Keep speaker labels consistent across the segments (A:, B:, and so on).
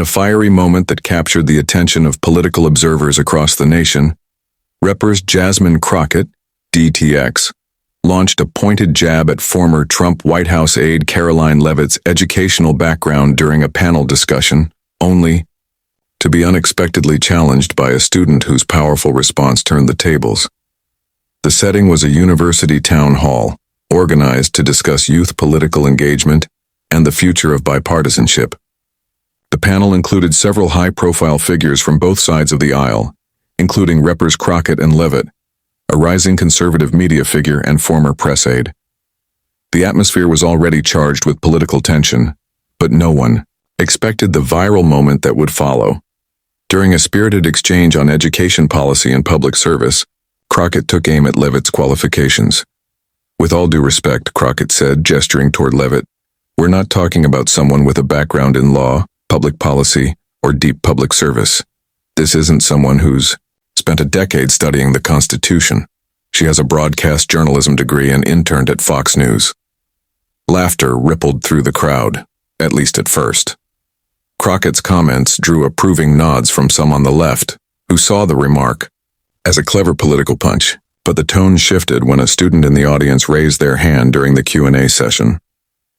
A: a fiery moment that captured the attention of political observers across the nation, Reppers Jasmine Crockett, DTX, launched a pointed jab at former Trump White House aide Karoline Leavitt's educational background during a panel discussion, only to be unexpectedly challenged by a student whose powerful response turned the tables. The setting was a university town hall, organized to discuss youth political engagement and the future of bipartisanship. The panel included several high-profile figures from both sides of the aisle, including Reppers Crockett and Leavitt, a rising conservative media figure and former press aide. The atmosphere was already charged with political tension, but no one expected the viral moment that would follow. During a spirited exchange on education policy and public service, Crockett took aim at Leavitt's qualifications. "With all due respect," Crockett said, gesturing toward Leavitt, "we're not talking about someone with a background in law, public policy, or deep public service. This isn't someone who's spent a decade studying the Constitution. She has a broadcast journalism degree and interned at Fox News." Laughter rippled through the crowd, at least at first. Crockett's comments drew approving nods from some on the left, who saw the remark as a clever political punch, but the tone shifted when a student in the audience raised their hand during the Q&A session.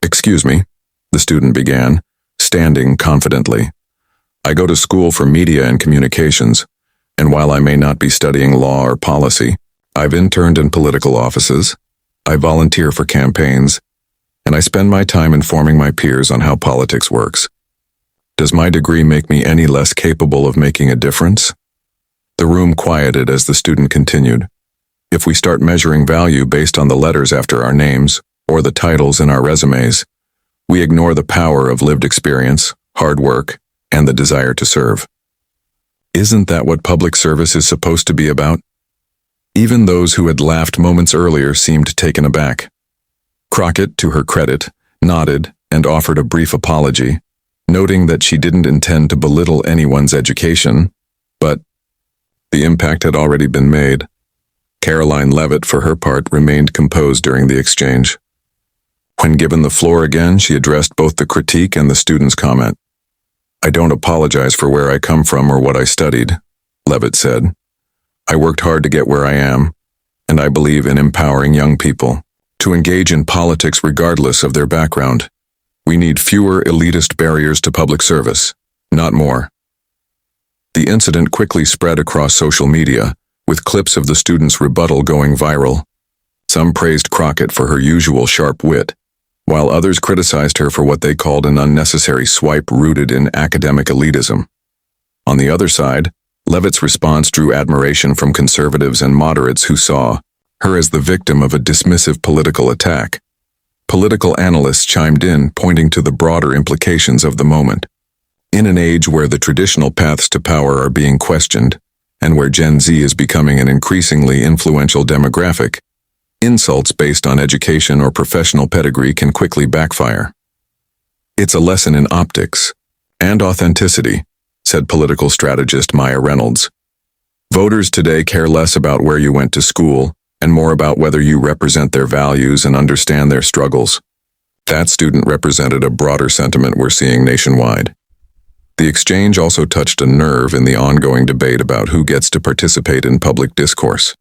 A: "Excuse me," the student began, standing confidently. "I go to school for media and communications, and while I may not be studying law or policy, I've interned in political offices, I volunteer for campaigns, and I spend my time informing my peers on how politics works. Does my degree make me any less capable of making a difference?" The room quieted as the student continued. "If we start measuring value based on the letters after our names, or the titles in our resumes, we ignore the power of lived experience, hard work, and the desire to serve. Isn't that what public service is supposed to be about?" Even those who had laughed moments earlier seemed taken aback. Crockett, to her credit, nodded and offered a brief apology, noting that she didn't intend to belittle anyone's education, but the impact had already been made. Karoline Leavitt, for her part, remained composed during the exchange. When given the floor again, she addressed both the critique and the student's comment. "I don't apologize for where I come from or what I studied," Leavitt said. "I worked hard to get where I am, and I believe in empowering young people to engage in politics regardless of their background. We need fewer elitist barriers to public service, not more." The incident quickly spread across social media, with clips of the student's rebuttal going viral. Some praised Crockett for her usual sharp wit, while others criticized her for what they called an unnecessary swipe rooted in academic elitism. On the other side, Leavitt's response drew admiration from conservatives and moderates who saw her as the victim of a dismissive political attack. Political analysts chimed in, pointing to the broader implications of the moment. In an age where the traditional paths to power are being questioned, and where Gen Z is becoming an increasingly influential demographic, insults based on education or professional pedigree can quickly backfire. "It's a lesson in optics and authenticity," said political strategist Maya Reynolds. "Voters today care less about where you went to school and more about whether you represent their values and understand their struggles." That student represented a broader sentiment we're seeing nationwide. The exchange also touched a nerve in the ongoing debate about who gets to participate in public discourse.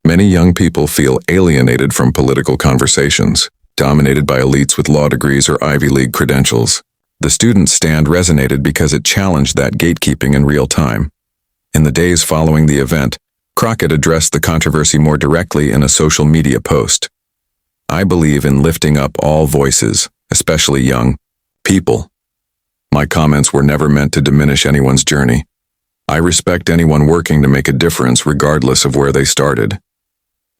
A: Many young people feel alienated from political conversations, dominated by elites with law degrees or Ivy League credentials. The student's stand resonated because it challenged that gatekeeping in real time. In the days following the event, Crockett addressed the controversy more directly in a social media post. "I believe in lifting up all voices, especially young people. My comments were never meant to diminish anyone's journey. I respect anyone working to make a difference regardless of where they started."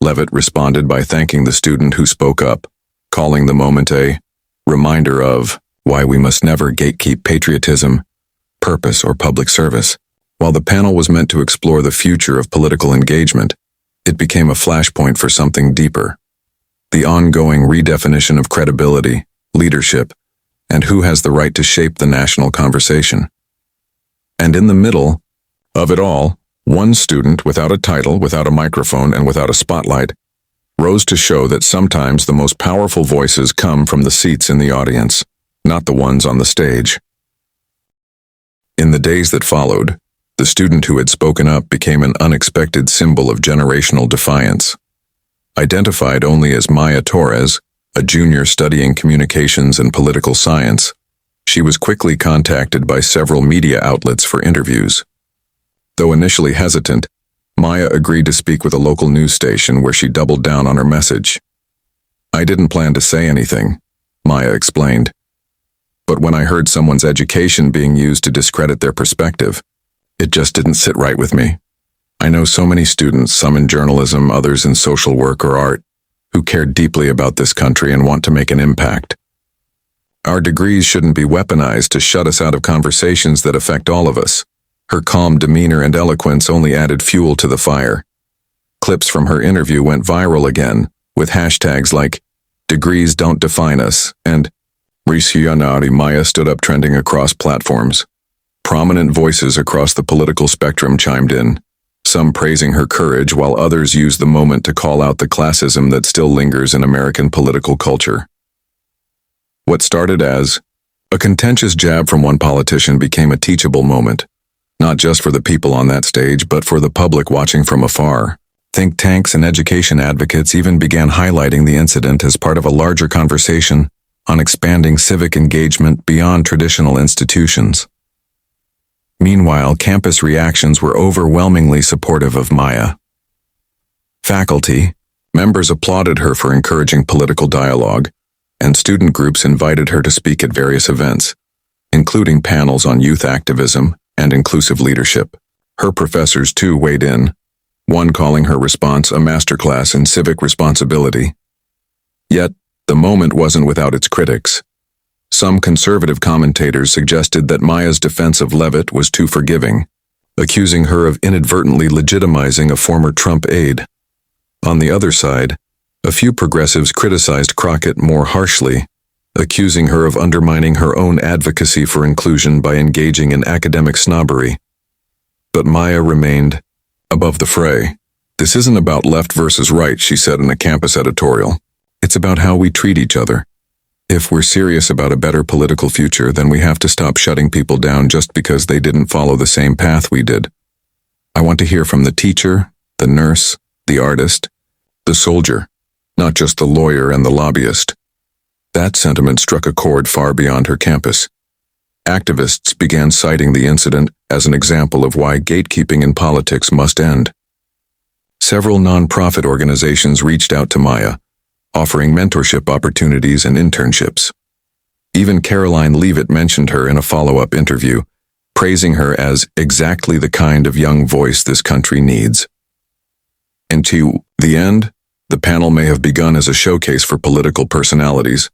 A: Leavitt responded by thanking the student who spoke up, calling the moment a reminder of why we must never gatekeep patriotism, purpose, or public service. While the panel was meant to explore the future of political engagement, it became a flashpoint for something deeper: the ongoing redefinition of credibility, leadership, and who has the right to shape the national conversation. And in the middle of it all, one student, without a title, without a microphone, and without a spotlight, rose to show that sometimes the most powerful voices come from the seats in the audience, not the ones on the stage. In the days that followed, the student who had spoken up became an unexpected symbol of generational defiance. Identified only as Maya Torres, a junior studying communications and political science, she was quickly contacted by several media outlets for interviews. Though initially hesitant, Maya agreed to speak with a local news station where she doubled down on her message. "I didn't plan to say anything," Maya explained. "But when I heard someone's education being used to discredit their perspective, it just didn't sit right with me. I know so many students, some in journalism, others in social work or art, who care deeply about this country and want to make an impact. Our degrees shouldn't be weaponized to shut us out of conversations that affect all of us." Her calm demeanor and eloquence only added fuel to the fire. Clips from her interview went viral again, with hashtags like "Degrees Don't Define Us" and "Risiyanari." Maya stood up, trending across platforms. Prominent voices across the political spectrum chimed in, some praising her courage while others used the moment to call out the classism that still lingers in American political culture. What started as a contentious jab from one politician became a teachable moment, not just for the people on that stage, but for the public watching from afar. Think tanks and education advocates even began highlighting the incident as part of a larger conversation on expanding civic engagement beyond traditional institutions. Meanwhile, campus reactions were overwhelmingly supportive of Maya. Faculty members applauded her for encouraging political dialogue, and student groups invited her to speak at various events, including panels on youth activism and inclusive leadership. Her professors too weighed in, one calling her response a masterclass in civic responsibility. Yet, the moment wasn't without its critics. Some conservative commentators suggested that Maya's defense of Leavitt was too forgiving, accusing her of inadvertently legitimizing a former Trump aide. On the other side, a few progressives criticized Crockett more harshly, accusing her of undermining her own advocacy for inclusion by engaging in academic snobbery. But Maya remained above the fray. "This isn't about left versus right," she said in a campus editorial. "It's about how we treat each other. If we're serious about a better political future, then we have to stop shutting people down just because they didn't follow the same path we did. I want to hear from the teacher, the nurse, the artist, the soldier, not just the lawyer and the lobbyist." That sentiment struck a chord far beyond her campus. Activists began citing the incident as an example of why gatekeeping in politics must end. Several nonprofit organizations reached out to Maya, offering mentorship opportunities and internships. Even Karoline Leavitt mentioned her in a follow-up interview, praising her as exactly the kind of young voice this country needs. And to the end, the panel may have begun as a showcase for political personalities,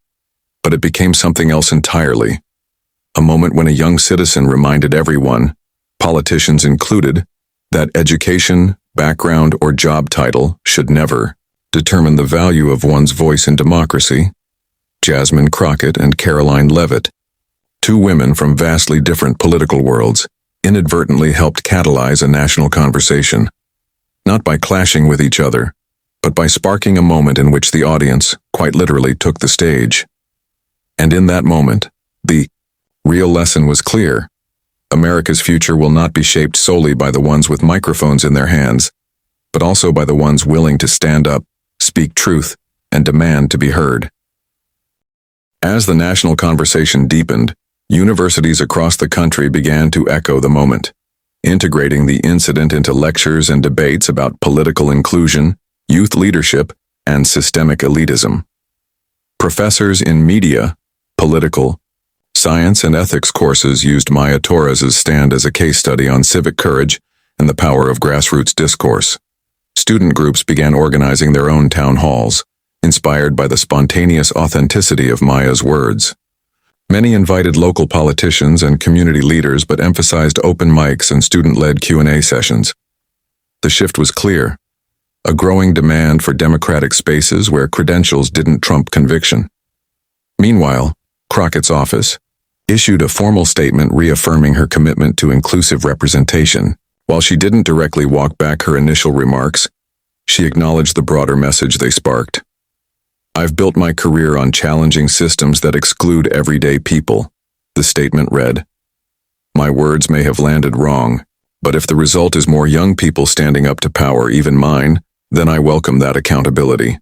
A: but it became something else entirely. A moment when a young citizen reminded everyone, politicians included, that education, background, or job title should never determine the value of one's voice in democracy. Jasmine Crockett and Karoline Leavitt, two women from vastly different political worlds, inadvertently helped catalyze a national conversation, not by clashing with each other, but by sparking a moment in which the audience, quite literally, took the stage. And in that moment, the real lesson was clear. America's future will not be shaped solely by the ones with microphones in their hands, but also by the ones willing to stand up, speak truth, and demand to be heard. As the national conversation deepened, universities across the country began to echo the moment, integrating the incident into lectures and debates about political inclusion, youth leadership, and systemic elitism. Professors in media, political, science, and ethics courses used Maya Torres' stand as a case study on civic courage and the power of grassroots discourse. Student groups began organizing their own town halls, inspired by the spontaneous authenticity of Maya's words. Many invited local politicians and community leaders but emphasized open mics and student-led Q&A sessions. The shift was clear: a growing demand for democratic spaces where credentials didn't trump conviction. Meanwhile, Crockett's office issued a formal statement reaffirming her commitment to inclusive representation. While she didn't directly walk back her initial remarks, she acknowledged the broader message they sparked. "I've built my career on challenging systems that exclude everyday people," the statement read. My words may have landed wrong, but if the result is more young people standing up to power, even mine, then I welcome that accountability.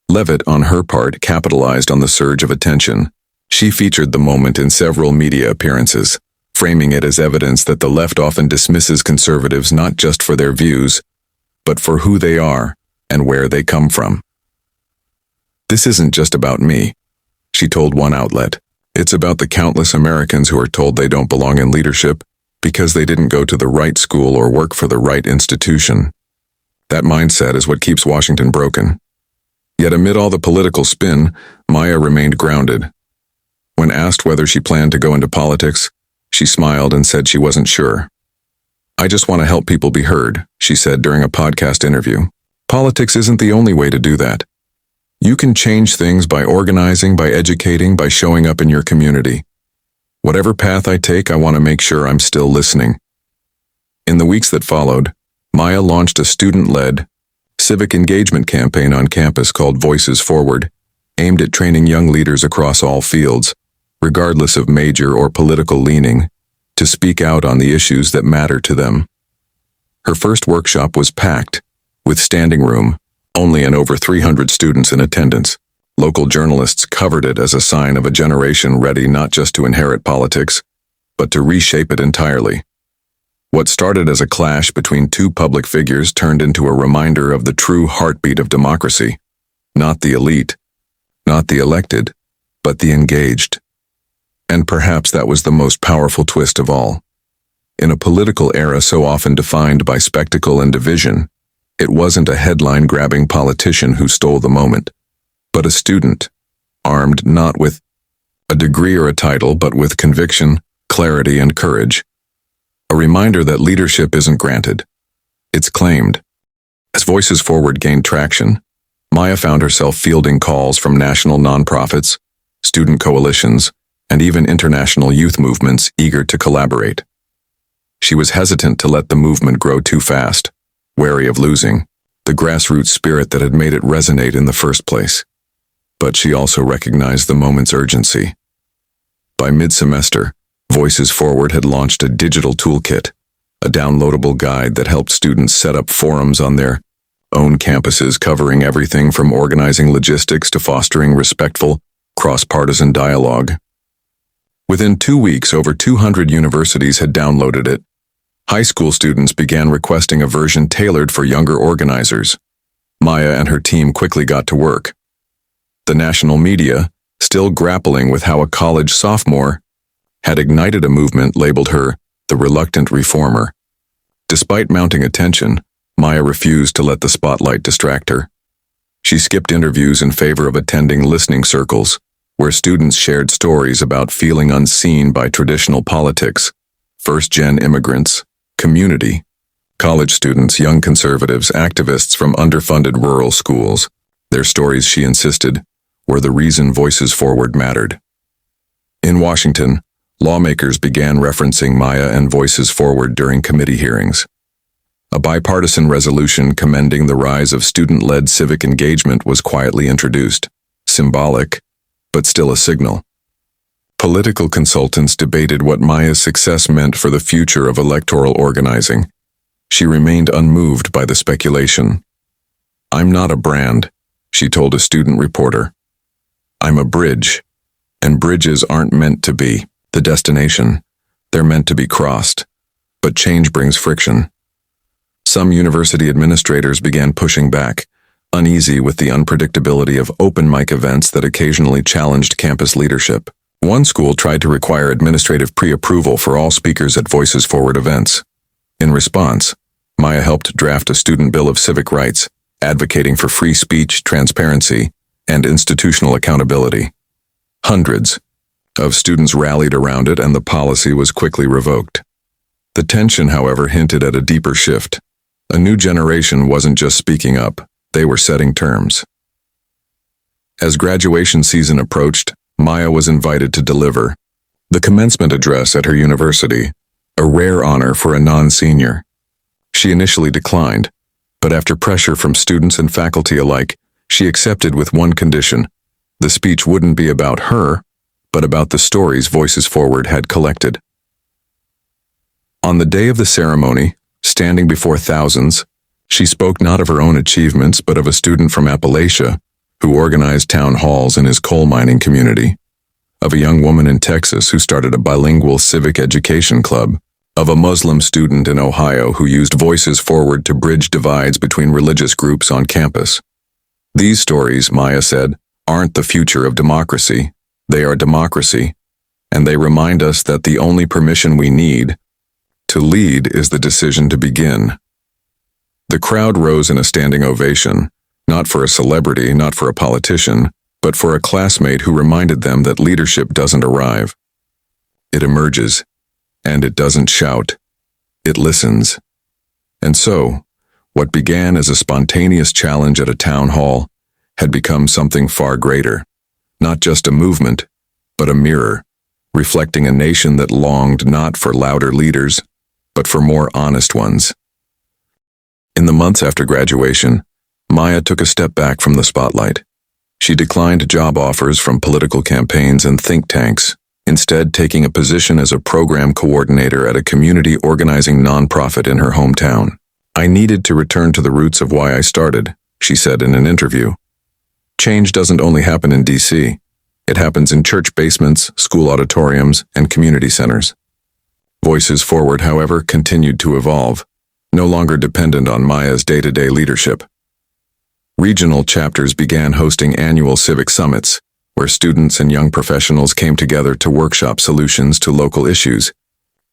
A: Leavitt, on her part, capitalized on the surge of attention. She featured the moment in several media appearances, framing it as evidence that the left often dismisses conservatives not just for their views, but for who they are and where they come from. "This isn't just about me," she told one outlet. "It's about the countless Americans who are told they don't belong in leadership because they didn't go to the right school or work for the right institution." That mindset is what keeps Washington broken. Yet amid all the political spin, Maya remained grounded. When asked whether she planned to go into politics, she smiled and said she wasn't sure. "I just want to help people be heard," she said during a podcast interview. "Politics isn't the only way to do that. You can change things by organizing, by educating, by showing up in your community. Whatever path I take, I want to make sure I'm still listening." In the weeks that followed, Maya launched a student-led, civic engagement campaign on campus called Voices Forward, aimed at training young leaders across all fields, regardless of major or political leaning, to speak out on the issues that matter to them. Her first workshop was packed, with standing room, only and over 300 students in attendance. Local journalists covered it as a sign of a generation ready not just to inherit politics, but to reshape it entirely. What started as a clash between two public figures turned into a reminder of the true heartbeat of democracy. Not the elite, not the elected, but the engaged. And perhaps that was the most powerful twist of all. In a political era so often defined by spectacle and division, it wasn't a headline-grabbing politician who stole the moment, but a student, armed not with a degree or a title, but with conviction, clarity, and courage. A reminder that leadership isn't granted, it's claimed. As Voices Forward gained traction, Maya found herself fielding calls from national nonprofits, student coalitions, and even international youth movements eager to collaborate. She was hesitant to let the movement grow too fast, wary of losing the grassroots spirit that had made it resonate in the first place. But she also recognized the moment's urgency. By mid-semester, Voices Forward had launched a digital toolkit, a downloadable guide that helped students set up forums on their own campuses covering everything from organizing logistics to fostering respectful, cross-partisan dialogue. Within 2 weeks, over 200 universities had downloaded it. High school students began requesting a version tailored for younger organizers. Maya and her team quickly got to work. The national media, still grappling with how a college sophomore had ignited a movement, labeled her the reluctant reformer. Despite mounting attention, Maya refused to let the spotlight distract her. She skipped interviews in favor of attending listening circles, where students shared stories about feeling unseen by traditional politics, first-gen immigrants, community, college students, young conservatives, activists from underfunded rural schools. Their stories, she insisted, were the reason Voices Forward mattered. In Washington, lawmakers began referencing Maya and Voices Forward during committee hearings. A bipartisan resolution commending the rise of student-led civic engagement was quietly introduced, symbolic, but still a signal. Political consultants debated what Maya's success meant for the future of electoral organizing. She remained unmoved by the speculation. "I'm not a brand," she told a student reporter. "I'm a bridge, and bridges aren't meant to be the destination. They're meant to be crossed, but change brings friction." Some university administrators began pushing back, uneasy with the unpredictability of open mic events that occasionally challenged campus leadership. One school tried to require administrative pre-approval for all speakers at Voices Forward events. In response, Maya helped draft a student bill of civic rights, advocating for free speech, transparency, and institutional accountability. Hundreds of students rallied around it, and the policy was quickly revoked. The tension, however, hinted at a deeper shift. A new generation wasn't just speaking up, they were setting terms. As graduation season approached, Maya was invited to deliver the commencement address at her university, a rare honor for a non-senior. She initially declined, but after pressure from students and faculty alike, she accepted with one condition: the speech wouldn't be about her, but about the stories Voices Forward had collected. On the day of the ceremony, standing before thousands, she spoke not of her own achievements but of a student from Appalachia who organized town halls in his coal mining community, of a young woman in Texas who started a bilingual civic education club, of a Muslim student in Ohio who used Voices Forward to bridge divides between religious groups on campus. These stories, Maya said, aren't the future of democracy. They are democracy, and they remind us that the only permission we need to lead is the decision to begin. The crowd rose in a standing ovation, not for a celebrity, not for a politician, but for a classmate who reminded them that leadership doesn't arrive. It emerges, and it doesn't shout. It listens. And so, what began as a spontaneous challenge at a town hall had become something far greater, not just a movement, but a mirror, reflecting a nation that longed not for louder leaders, but for more honest ones. In the months after graduation, Maya took a step back from the spotlight. She declined job offers from political campaigns and think tanks, instead taking a position as a program coordinator at a community organizing nonprofit in her hometown. "I needed to return to the roots of why I started," she said in an interview. Change doesn't only happen in D.C. It happens in church basements, school auditoriums, and community centers. Voices Forward, however, continued to evolve, no longer dependent on Maya's day-to-day leadership. Regional chapters began hosting annual civic summits, where students and young professionals came together to workshop solutions to local issues,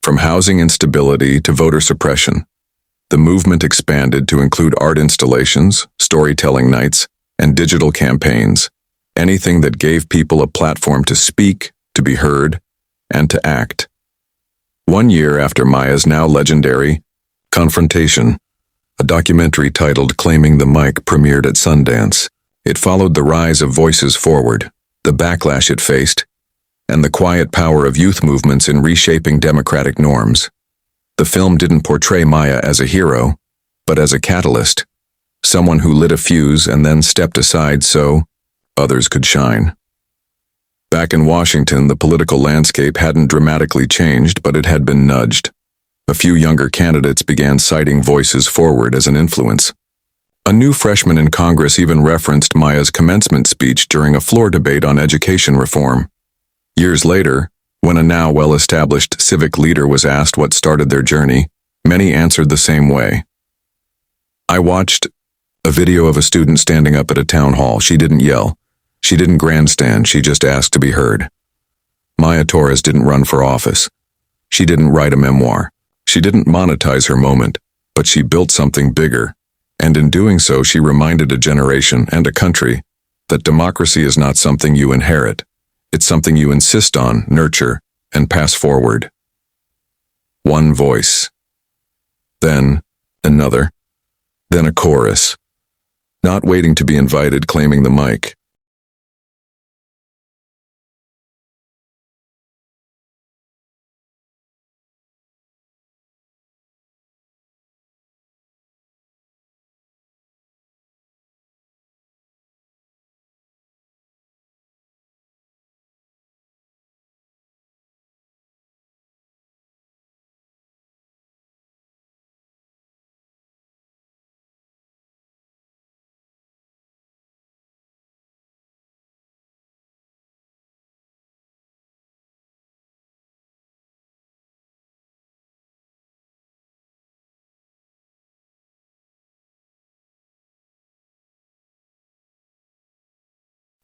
A: from housing instability to voter suppression. The movement expanded to include art installations, storytelling nights, and digital campaigns, anything that gave people a platform to speak, to be heard, and to act. 1 year after Maya's now legendary Confrontation, a documentary titled Claiming the Mic premiered at Sundance. It followed the rise of Voices Forward, the backlash it faced, and the quiet power of youth movements in reshaping democratic norms. The film didn't portray Maya as a hero, but as a catalyst, someone who lit a fuse and then stepped aside so others could shine. Back in Washington, the political landscape hadn't dramatically changed, but it had been nudged. A few younger candidates began citing Voices Forward as an influence. A new freshman in Congress even referenced Maya's commencement speech during a floor debate on education reform. Years later, when a now well-established civic leader was asked what started their journey, many answered the same way. "I watched a video of a student standing up at a town hall. She didn't yell. She didn't grandstand. She just asked to be heard." Maya Torres didn't run for office. She didn't write a memoir. She didn't monetize her moment, but she built something bigger. And in doing so, she reminded a generation and a country that democracy is not something you inherit. It's something you insist on, nurture, and pass forward. One voice. Then another. Then a chorus. Not waiting to be invited, claiming the mic.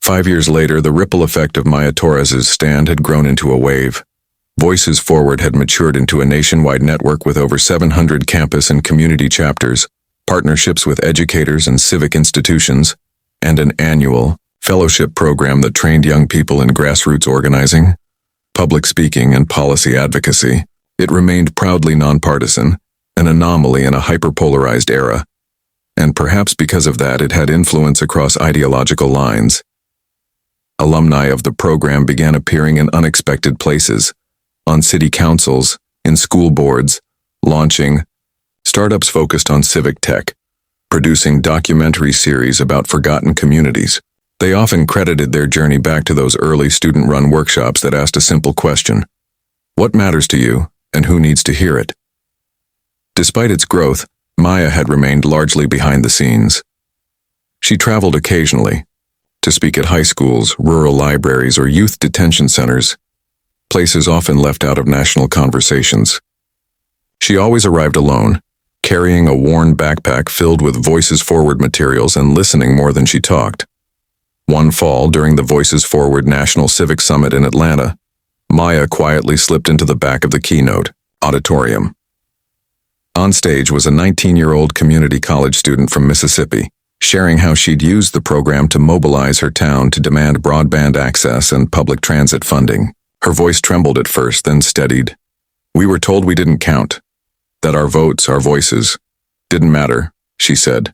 A: Five years later, the ripple effect of Maya Torres's stand had grown into a wave. Voices Forward had matured into a nationwide network with over 700 campus and community chapters, partnerships with educators and civic institutions, and an annual fellowship program that trained young people in grassroots organizing, public speaking, and policy advocacy. It remained proudly nonpartisan, an anomaly in a hyperpolarized era. And perhaps because of that, it had influence across ideological lines. Alumni of the program began appearing in unexpected places, on city councils, in school boards, launching startups focused on civic tech, producing documentary series about forgotten communities. They often credited their journey back to those early student-run workshops that asked a simple question: what matters to you, and who needs to hear it? Despite its growth, Maya had remained largely behind the scenes. She traveled occasionally to speak at high schools, rural libraries, or youth detention centers, places often left out of national conversations. She always arrived alone, carrying a worn backpack filled with Voices Forward materials and listening more than she talked. One fall, during the Voices Forward National Civic Summit in Atlanta, Maya quietly slipped into the back of the keynote auditorium. On stage was a 19-year-old community college student from Mississippi, sharing how she'd used the program to mobilize her town to demand broadband access and public transit funding. Her voice trembled at first, then steadied. "We were told we didn't count, that our votes, our voices, didn't matter," she said.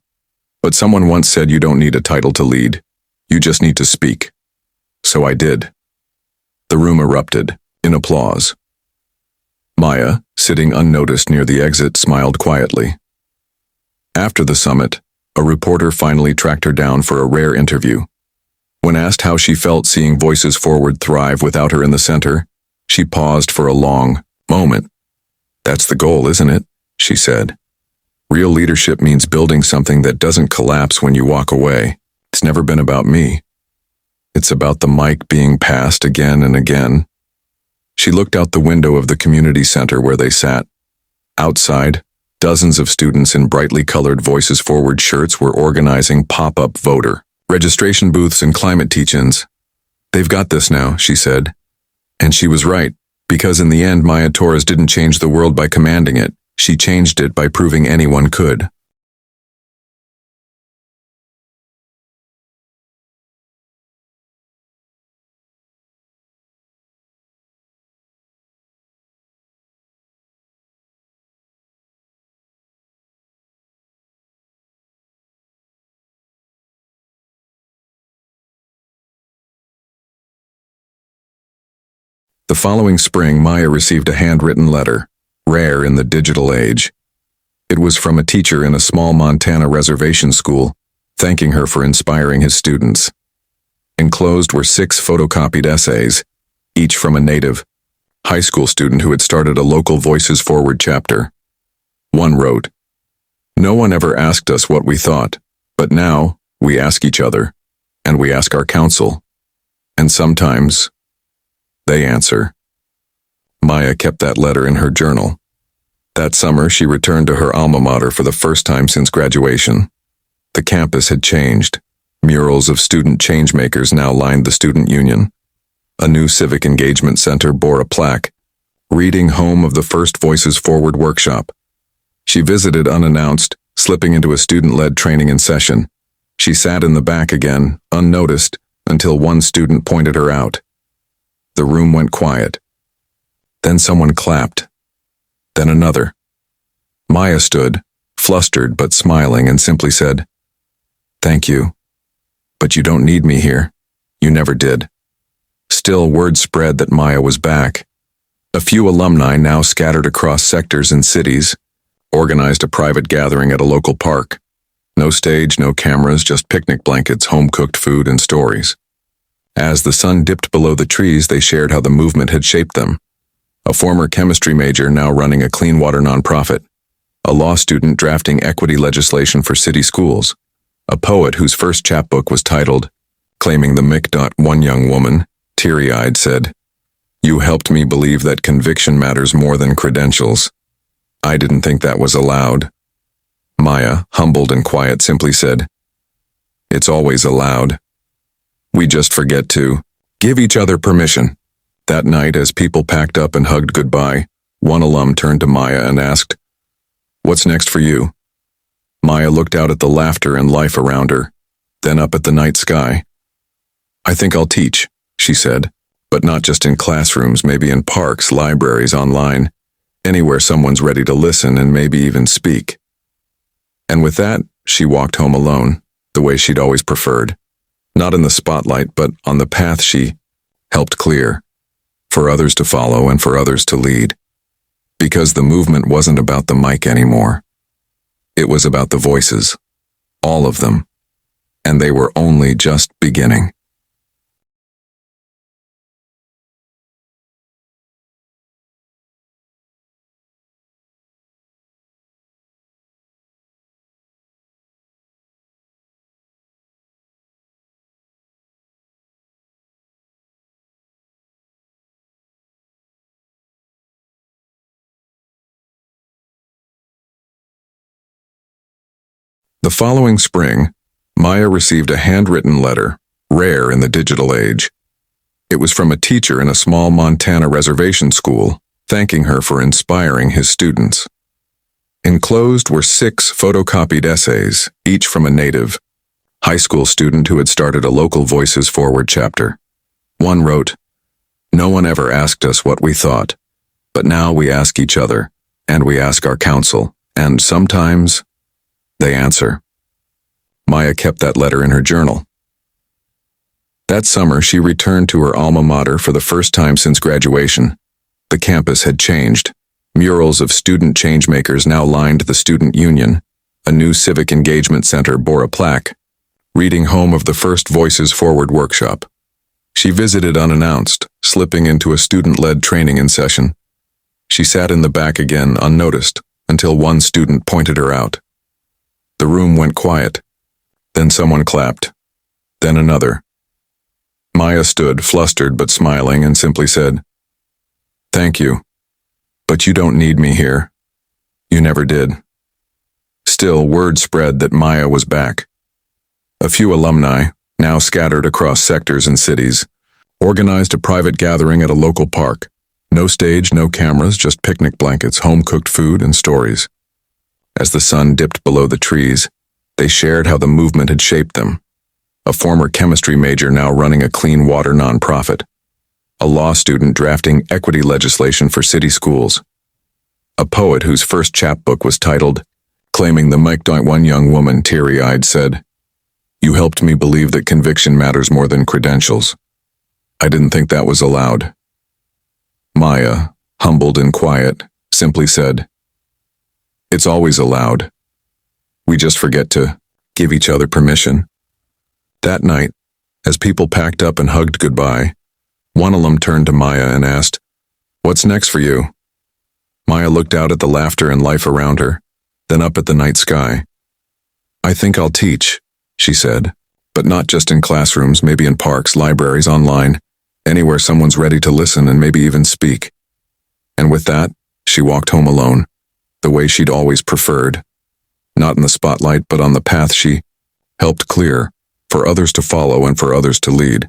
A: "But someone once said you don't need a title to lead. You just need to speak. So I did." The room erupted in applause. Maya, sitting unnoticed near the exit, smiled quietly. After the summit, a reporter finally tracked her down for a rare interview. When asked how she felt seeing Voices Forward thrive without her in the center, she paused for a long moment. "That's the goal, isn't it?" she said. "Real leadership means building something that doesn't collapse when you walk away. It's never been about me. It's about the mic being passed again and again." She looked out the window of the community center where they sat. Outside, dozens of students in brightly colored Voices Forward shirts were organizing pop-up voter registration booths and climate teach-ins. "They've got this now," she said. And she was right, because in the end, Maya Torres didn't change the world by commanding it. She changed it by proving anyone could. The following spring, Maya received a handwritten letter, rare in the digital age. It was from a teacher in a small Montana reservation school, thanking her for inspiring his students. Enclosed were 6 photocopied essays, each from a native high school student who had started a local Voices Forward chapter. One wrote, "No one ever asked us what we thought, but now we ask each other, and we ask our counsel. And sometimes they answer." Maya kept that letter in her journal. That summer, she returned to her alma mater for the first time since graduation. The campus had changed. Murals of student changemakers now lined the student union. A new civic engagement center bore a plaque, reading "Home of the First Voices Forward Workshop." She visited unannounced, slipping into a student-led training in session. She sat in the back again, unnoticed, until one student pointed her out. The room went quiet. Then someone clapped. Then another. Maya stood, flustered but smiling, and simply said, "Thank you. But you don't need me here. You never did." Still, word spread that Maya was back. A few alumni, now scattered across sectors and cities, organized a private gathering at a local park. No stage, no cameras, just picnic blankets, home-cooked food, and stories. As the sun dipped below the trees, they shared how the movement had shaped them. A former chemistry major now running a clean water nonprofit. A law student drafting equity legislation for city schools. A poet whose first chapbook was titled, "Claiming the Mic." One young woman, teary-eyed, said, "You helped me believe that conviction matters more than credentials. I didn't think that was allowed." Maya, humbled and quiet, simply said, "It's always allowed. We just forget to give each other permission." That night, as people packed up and hugged goodbye, one alum turned to Maya and asked, "What's next for you?" Maya looked out at the laughter and life around her, then up at the night sky. "I think I'll teach," she said, "but not just in classrooms, maybe in parks, libraries, online, anywhere someone's ready to listen and maybe even speak." And with that, she walked home alone, the way she'd always preferred. Not in the spotlight, but on the path she helped clear, for others to follow and for others to lead. Because the movement wasn't about the mic anymore. It was about the voices, all of them, and they were only just beginning. The following spring, Maya received a handwritten letter, rare in the digital age. It was from a teacher in a small Montana reservation school, thanking her for inspiring his students. Enclosed were 6 photocopied essays, each from a native high school student who had started a local Voices Forward chapter. One wrote, "No one ever asked us what we thought, but now we ask each other, and we ask our counsel, and sometimes they answer." Maya kept that letter in her journal. That summer, she returned to her alma mater for the first time since graduation. The campus had changed. Murals of student changemakers now lined the student union. A new civic engagement center bore a plaque, reading home of the first Voices Forward workshop. She visited unannounced, slipping into a student-led training in session. She sat in the back again, unnoticed, until one student pointed her out. The room went quiet. Then someone clapped. Then another. Maya stood, flustered but smiling, and simply said, "Thank you. But you don't need me here. You never did." Still, word spread that Maya was back. A few alumni, now scattered across sectors and cities, organized a private gathering at a local park. No stage, no cameras, just picnic blankets, home-cooked food, and stories. As the sun dipped below the trees, they shared how the movement had shaped them. A former chemistry major now running a clean water nonprofit. A law student drafting equity legislation for city schools. A poet whose first chapbook was titled, "Claiming the Mic." One young woman, teary-eyed, said, "You helped me believe that conviction matters more than credentials. I didn't think that was allowed." Maya, humbled and quiet, simply said, "It's always allowed. We just forget to give each other permission." That night, as people packed up and hugged goodbye, one alum turned to Maya and asked, "What's next for you?" Maya looked out at the laughter and life around her, then up at the night sky. "I think I'll teach," she said, "but not just in classrooms, maybe in parks, libraries, online, anywhere someone's ready to listen and maybe even speak." And with that, she walked home alone, the way she'd always preferred, not in the spotlight, but on the path she helped clear, for others to follow and for others to lead.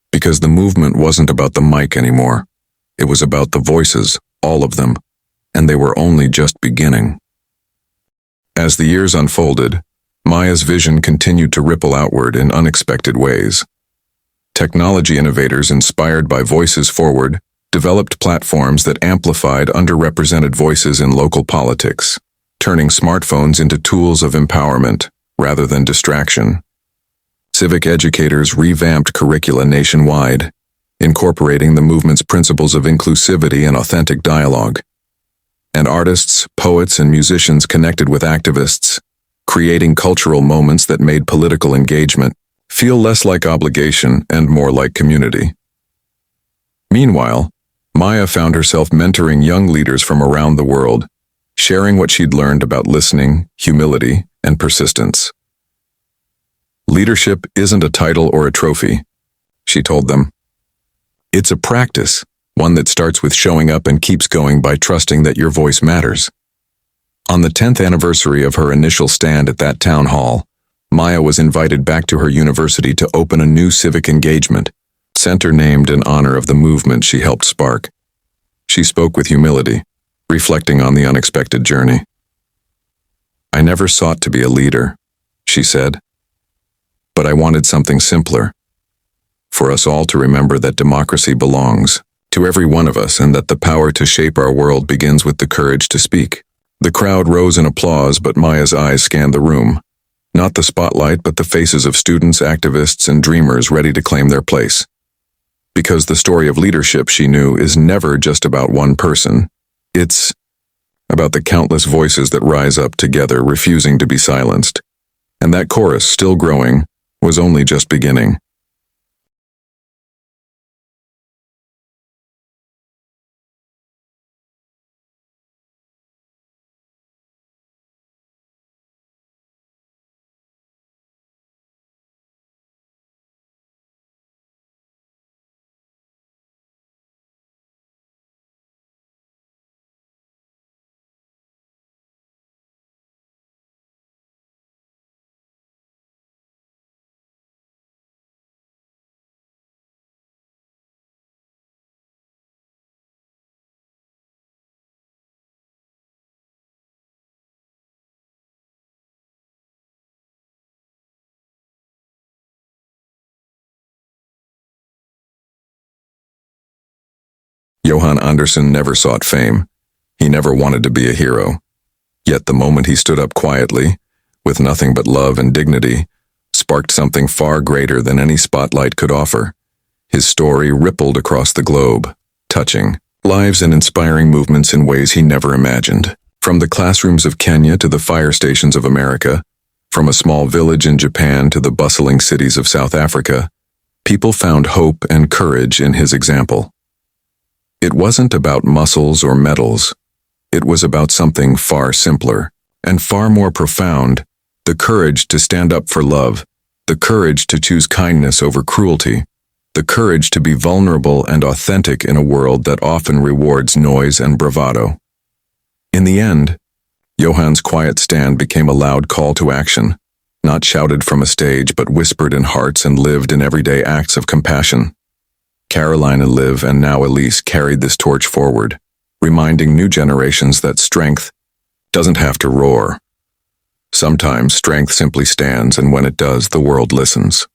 A: Because the movement wasn't about the mic anymore. It was about the voices, all of them, and they were only just beginning. As the years unfolded, Maya's vision continued to ripple outward in unexpected ways. Technology innovators inspired by Voices Forward developed platforms that amplified underrepresented voices in local politics, turning smartphones into tools of empowerment rather than distraction. Civic educators revamped curricula nationwide, incorporating the movement's principles of inclusivity and authentic dialogue. And artists, poets, and musicians connected with activists, creating cultural moments that made political engagement feel less like obligation and more like community. Meanwhile, Maya found herself mentoring young leaders from around the world, sharing what she'd learned about listening, humility, and persistence. "Leadership isn't a title or a trophy," she told them. "It's a practice, one that starts with showing up and keeps going by trusting that your voice matters." On the 10th anniversary of her initial stand at that town hall, Maya was invited back to her university to open a new civic engagement center named in honor of the movement she helped spark. She spoke with humility, reflecting on the unexpected journey. "I never sought to be a leader," she said, "but I wanted something simpler. For us all to remember that democracy belongs to every one of us and that the power to shape our world begins with the courage to speak." The crowd rose in applause, but Maya's eyes scanned the room. Not the spotlight, but the faces of students, activists, and dreamers ready to claim their place. Because the story of leadership, she knew, is never just about one person. It's about the countless voices that rise up together, refusing to be silenced. And that chorus, still growing, was only just beginning. Johan Andersen never sought fame. He never wanted to be a hero. Yet the moment he stood up quietly, with nothing but love and dignity, sparked something far greater than any spotlight could offer. His story rippled across the globe, touching lives and inspiring movements in ways he never imagined. From the classrooms of Kenya to the fire stations of America, from a small village in Japan to the bustling cities of South Africa, people found hope and courage in his example. It wasn't about muscles or medals. It was about something far simpler and far more profound: the courage to stand up for love, the courage to choose kindness over cruelty, the courage to be vulnerable and authentic in a world that often rewards noise and bravado. In the end, Johan's quiet stand became a loud call to action, not shouted from a stage but whispered in hearts and lived in everyday acts of compassion. Karoline and Liv, and now Elise, carried this torch forward, reminding new generations that strength doesn't have to roar. Sometimes strength simply stands, and when it does, the world listens.